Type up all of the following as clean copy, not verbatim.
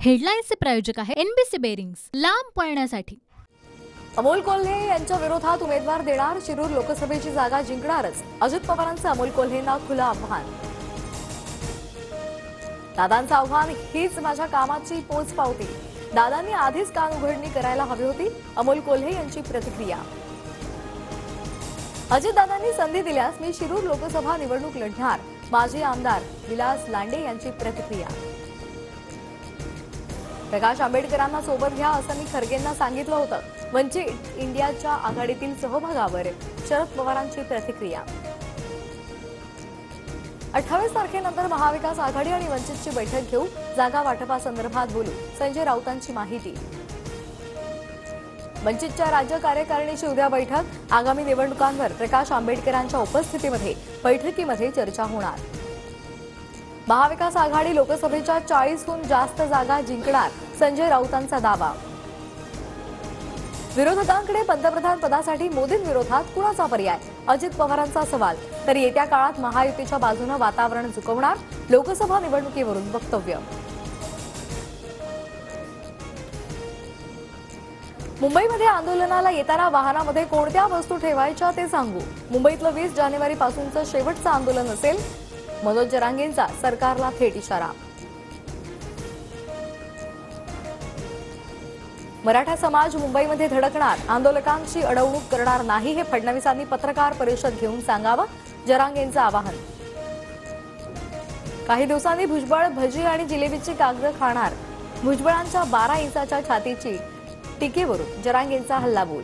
हेडलाईन्सचे प्रायोजक आहे NBC bearings, लांब पळण्यासाठी। अमोल कोल्हे यांच्या विरोधात उमेदवार देणार, शिरूर लोकसभेची जागा जिंकणारच, अजित पवारांचं अमोल कोल्हेंना खुलं आव्हान। दादांचं आव्हान, हीच माझ्या कामाची पोचपावती, दादांनी आधीच कान उघडणी करायला हवी होती, अमोल कोल्हे यांची प्रतिक्रिया। अजितदादांनी संधी दिल्यास मी शिरूर लोकसभा निवडणूक लढणार, माजी आमदार विलास लांडे यांची प्रतिक्रिया। प्रकाश आंबेडकरांना सोबत घ्या असं मी खरगेंना सांगितलं होतं, वंचित इंडियाच्या आघाडीतील सहभागावर शरद पवारांची प्रतिक्रिया। 28 तारखेनंतर महाविकास आघाडी आणि वंचितची बैठक घेऊ, जागा वाटपासंदर्भात बोलू, संजय राऊतांची माहिती। वंचितच्या राज्य कार्यकारिणीची उद्या बैठक, आगामी निवडणुकांवर प्रकाश आंबेडकरांच्या उपस्थितीमध्ये बैठकीमध्ये चर्चा होणार। महाविकास आघाडी लोकसभेच्या 40हून जास्त जागा जिंकणार, संजय राऊतांचा दावा। विरोधकांकडे पंतप्रधान पदासाठी मोदींविरोधात कुणाचा पर्याय, अजित पवारांचा सवाल। तर येत्या काळात महायुतीच्या बाजूने वातावरण झुकवणार, लोकसभा निवडणुकीवरून वक्तव्य। मुंबईमध्ये आंदोलनाला येताना वाहनामध्ये कोणत्या वस्तू ठेवायच्या ते सांगू, मुंबईतलं 20 जानेवारीपासूनचं शेवटचं आंदोलन असेल, मनोज जरांगेंचा सरकारला थेट इशारा। मराठा समाज मुंबईमध्ये धडकणार, आंदोलकांची अडवणूक करणार नाही, हे फडणवीसांनी पत्रकार परिषद घेऊन सांगावं, जरांगेंचं आवाहन। काही दिवसांनी भुजबळ भजी आणि जिलेबीची कागदं खाणार, भुजबळांच्या 12 इंचाच्या छातीची टीकेवरून जरांगेंचा हल्लाबोल।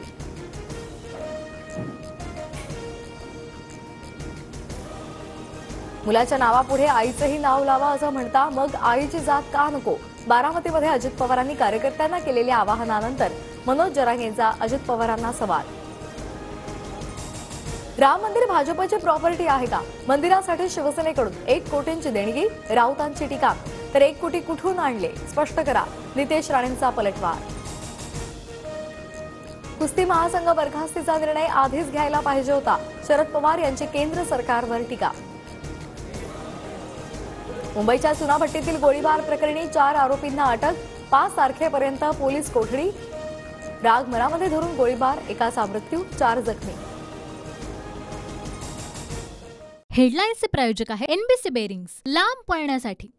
मुलाच्या नावापुढे आईचंही नाव लावा असं म्हणता, मग आईची जात का नको, बारामतीमध्ये अजित पवारांनी कार्यकर्त्यांना केलेल्या आवाहनानंतर मनोज जरांगेंचा अजित पवारांना सवाल। राम मंदिर भाजपची प्रॉपर्टी आहे का, मंदिरासाठी शिवसेनेकडून 1 कोटींची देणगी, राऊतांची टीका। तर 1 कोटी कुठून आणले, स्पष्ट करा, नितेश राणेंचा पलटवार। कुस्ती महासंघ बरखास्तीचा निर्णय आधीच घ्यायला पाहिजे होता, शरद पवार यांची केंद्र सरकारवर टीका। मुंबईच्या चुनाभट्टीतील गोळीबार प्रकरणी 4 आरोपींना अटक, 5 तारखेपर्यंत पोलीस कोठडी, राग मनामध्ये धरून गोळीबार, एकाचा मृत्यू, 4 जखमी। हेडलाईन्सचे प्रायोजक आहे एनबीसी बेरिंग्स, लांब पळण्यासाठी।